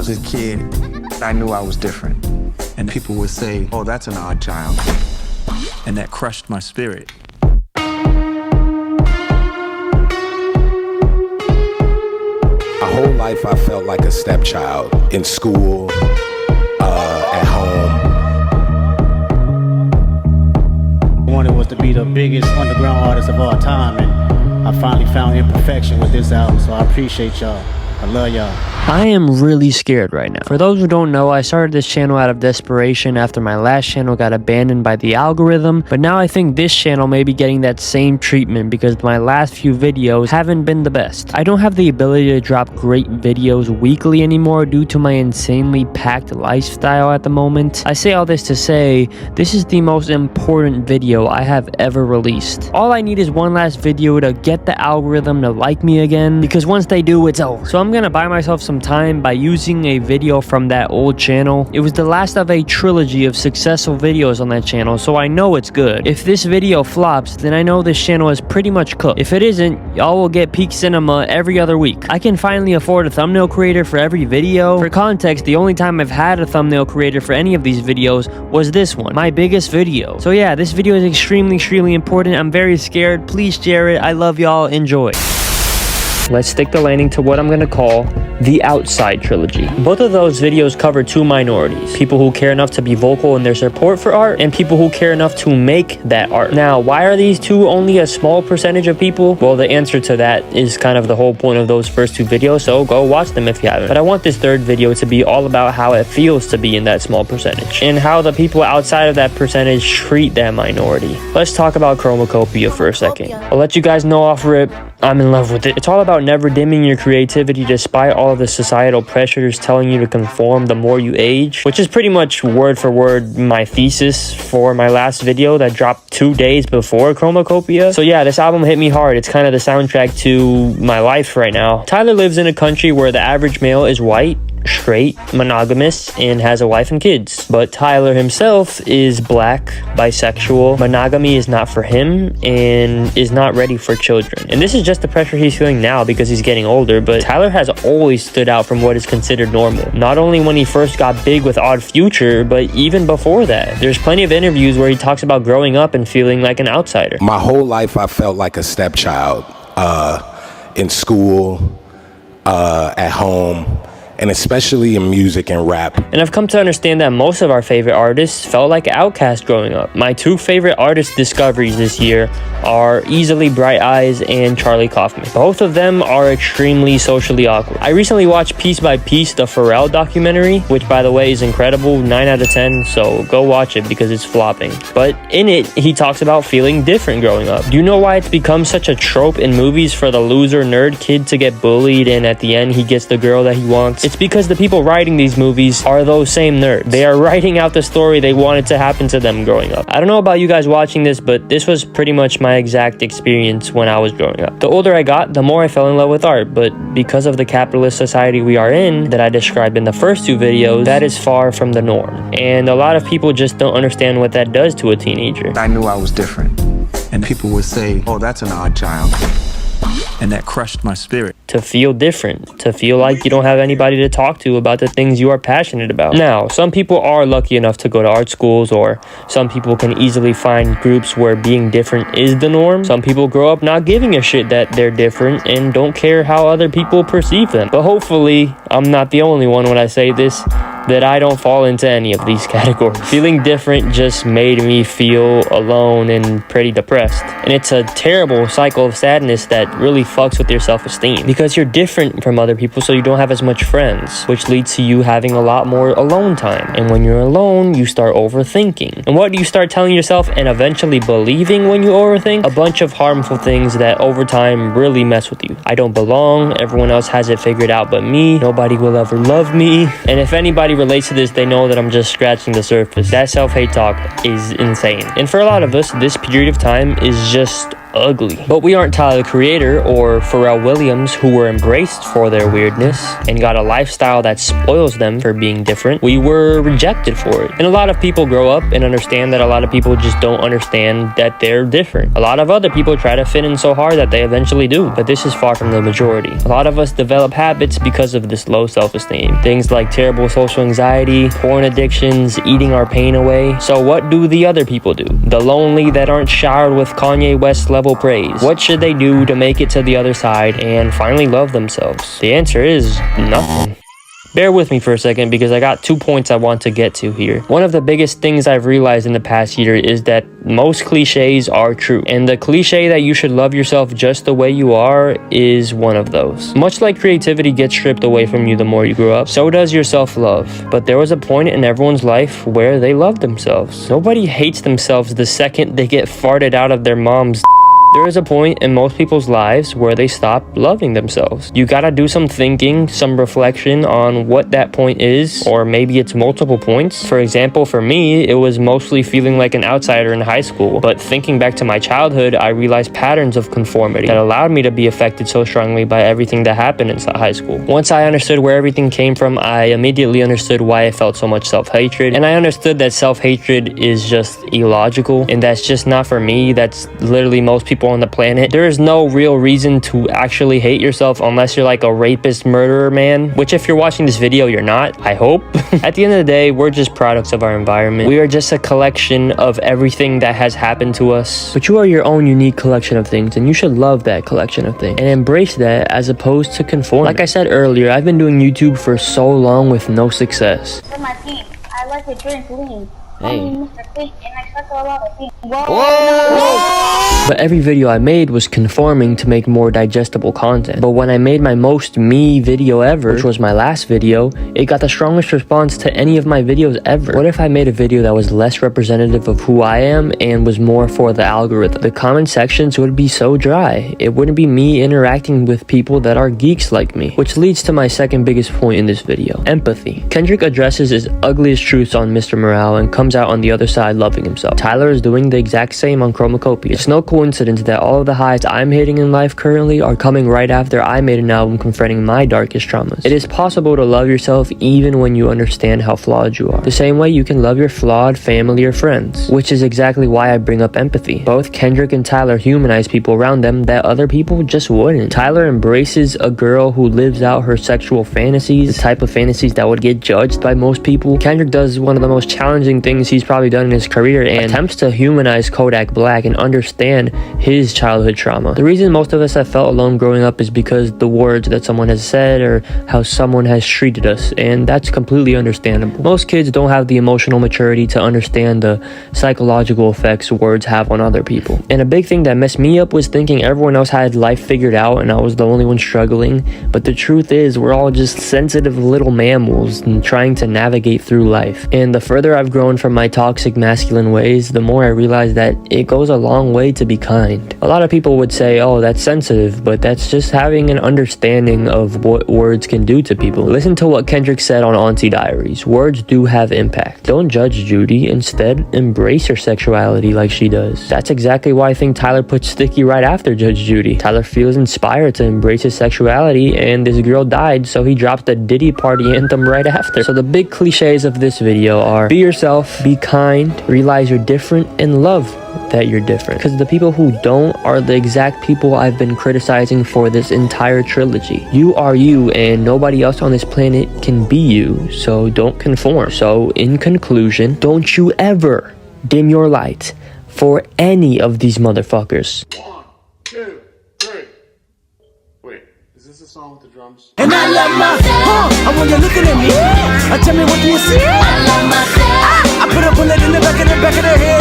was a kid, I knew I was different. And people would say, oh, that's an odd child. And that crushed my spirit. My whole life I felt like a stepchild in school, at home. I wanted was to be the biggest underground artist of all time, and I finally found imperfection with this album, so I appreciate y'all. I love y'all. I am really scared right now. For those who don't know, I started this channel out of desperation after my last channel got abandoned by the algorithm, but now I think this channel may be getting that same treatment because my last few videos haven't been the best. I don't have the ability to drop great videos weekly anymore due to my insanely packed lifestyle at the moment. I say all this to say, this is the most important video I have ever released. All I need is one last video to get the algorithm to like me again, because once they do, it's over. So I'm gonna buy myself some time by using a video from that old channel. It was the last of a trilogy of successful videos on that channel, so I know it's good. If this video flops, then I know this channel is pretty much cooked. If it isn't, y'all will get peak cinema every other week. I can finally afford a thumbnail creator for every video. For context, the only time I've had a thumbnail creator for any of these videos was this one, my biggest video. So yeah, this video is extremely important. I'm very scared. Please share it. I love y'all. Enjoy. Let's stick the landing to what I'm gonna call the Outside trilogy. Both of those videos cover two minorities: people who care enough to be vocal in their support for art, and people who care enough to make that art. Now, why are these two only a small percentage of people? Well, the answer to that is kind of the whole point of those first two videos, so go watch them if you haven't. But I want this third video to be all about how it feels to be in that small percentage, and how the people outside of that percentage treat that minority. Let's talk about Chromacopia for a second. I'll let you guys know off rip, I'm in love with it. It's all about never dimming your creativity despite all of the societal pressures telling you to conform the more you age, which is pretty much word for word my thesis for my last video that dropped 2 days before Chromacopia. So yeah, this album hit me hard. It's kind of the soundtrack to my life right now. Tyler lives in a country where the average male is white, straight, monogamous, and has a wife and kids. But Tyler himself is black, bisexual, monogamy is not for him, and is not ready for children. And this is just the pressure he's feeling now because he's getting older, but Tyler has always stood out from what is considered normal. Not only when he first got big with Odd Future, but even before that. There's plenty of interviews where he talks about growing up and feeling like an outsider. My whole life I felt like a stepchild, in school, at home, and especially in music and rap. And I've come to understand that most of our favorite artists felt like outcasts growing up. My two favorite artist discoveries this year are easily Bright Eyes and Charlie Kaufman. Both of them are extremely socially awkward. I recently watched Piece by Piece, the Pharrell documentary, which by the way is incredible, 9 out of 10, so go watch it because it's flopping. But in it, he talks about feeling different growing up. Do you know why it's become such a trope in movies for the loser nerd kid to get bullied and at the end he gets the girl that he wants? It's because the people writing these movies are those same nerds. They are writing out the story they wanted to happen to them growing up. I don't know about you guys watching this, but this was pretty much my exact experience when I was growing up. The older I got, the more I fell in love with art, but because of the capitalist society we are in, that I described in the first two videos, that is far from the norm. And a lot of people just don't understand what that does to a teenager. I knew I was different. And people would say, oh, that's an odd child. And that crushed my spirit. To feel different, to feel like you don't have anybody to talk to about the things you are passionate about. Now, some people are lucky enough to go to art schools, or some people can easily find groups where being different is the norm. Some people grow up not giving a shit that they're different and don't care how other people perceive them. But hopefully, I'm not the only one when I say this, that I don't fall into any of these categories. Feeling different just made me feel alone and pretty depressed. And it's a terrible cycle of sadness that really fucks with your self-esteem, because you're different from other people, so you don't have as much friends, which leads to you having a lot more alone time. And when you're alone, you start overthinking. And what do you start telling yourself and eventually believing when you overthink? A bunch of harmful things that over time really mess with you. I don't belong, everyone else has it figured out but me, nobody will ever love me. And if anybody relates to this, they know that I'm just scratching the surface. That self-hate talk is insane. And for a lot of us, this period of time is just ugly. But we aren't Tyler the Creator or Pharrell Williams, who were embraced for their weirdness and got a lifestyle that spoils them for being different. We were rejected for it. And a lot of people grow up and understand that a lot of people just don't understand that they're different. A lot of other people try to fit in so hard that they eventually do, but this is far from the majority. A lot of us develop habits because of this low self-esteem. Things like terrible social anxiety, porn addictions, eating our pain away. So what do the other people do? The lonely that aren't showered with Kanye West level praise. What should they do to make it to the other side and finally love themselves? The answer is nothing. Bear with me for a second because I got 2 points I want to get to here. One of the biggest things I've realized in the past year is that most cliches are true. And the cliche that you should love yourself just the way you are is one of those. Much like creativity gets stripped away from you the more you grow up, so does your self-love. But there was a point in everyone's life where they loved themselves. Nobody hates themselves the second they get farted out of their mom's. There is a point in most people's lives where they stop loving themselves. You gotta do some thinking, some reflection on what that point is, or maybe it's multiple points. For example, for me, it was mostly feeling like an outsider in high school. But thinking back to my childhood, I realized patterns of conformity that allowed me to be affected so strongly by everything that happened in high school. Once I understood where everything came from, I immediately understood why I felt so much self-hatred. And I understood that self-hatred is just illogical, and that's just not for me. That's literally most people on the planet. There is no real reason to actually hate yourself unless you're like a rapist, murderer man, which if you're watching this video, you're not, I hope. At the end of the day, we're just products of our environment. We are just a collection of everything that has happened to us. But you are your own unique collection of things, and you should love that collection of things and embrace that as opposed to conform. Like I said earlier, I've been doing YouTube for so long with no success. For my team, I like to drink lean. Hey. Mr. Clean, and I suck a lot of things. But every video I made was conforming to make more digestible content. But when I made my most me video ever, which was my last video, it got the strongest response to any of my videos ever. What if I made a video that was less representative of who I am and was more for the algorithm? The comment sections would be so dry. It wouldn't be me interacting with people that are geeks like me. Which leads to my second biggest point in this video, empathy. Kendrick addresses his ugliest truths on Mr. Morale and comes out on the other side loving himself. Tyler is doing the exact same on Chromacopia. It's no coincidence that all of the highs I'm hitting in life currently are coming right after I made an album confronting my darkest traumas. It is possible to love yourself even when you understand how flawed you are. The same way you can love your flawed family or friends, which is exactly why I bring up empathy. Both Kendrick and Tyler humanize people around them that other people just wouldn't. Tyler embraces a girl who lives out her sexual fantasies, the type of fantasies that would get judged by most people. Kendrick does one of the most challenging things he's probably done in his career and attempts to humanize Kodak Black and understand his childhood trauma. The reason most of us have felt alone growing up is because the words that someone has said or how someone has treated us, and that's completely understandable. Most kids don't have the emotional maturity to understand the psychological effects words have on other people. And a big thing that messed me up was thinking everyone else had life figured out and I was the only one struggling. But the truth is, we're all just sensitive little mammals and trying to navigate through life. And the further I've grown from my toxic masculine ways, the more I realize that it goes a long way to be kind. A lot of people would say, oh, that's sensitive, but that's just having an understanding of what words can do to people. Listen to what Kendrick said on Auntie Diaries. Words do have impact. Don't judge Judy. Instead, embrace her sexuality like she does. That's exactly why I think Tyler put Sticky right after Judge Judy. Tyler feels inspired to embrace his sexuality, and this girl died, so he drops the Diddy Party anthem right after. So the big cliches of this video are: be yourself, be kind, realize you're different, and love that you're different. Because the people who don't are the exact people I've been criticizing for this entire trilogy. You are you, and nobody else on this planet can be you, so don't conform. So in conclusion, don't you ever dim your light for any of these motherfuckers. 1, 2, 3. Wait, is this a song with the drums? And I love myself. And when you're looking at me, tell me, what do you see? I love myself. I put a bullet in the back of the head.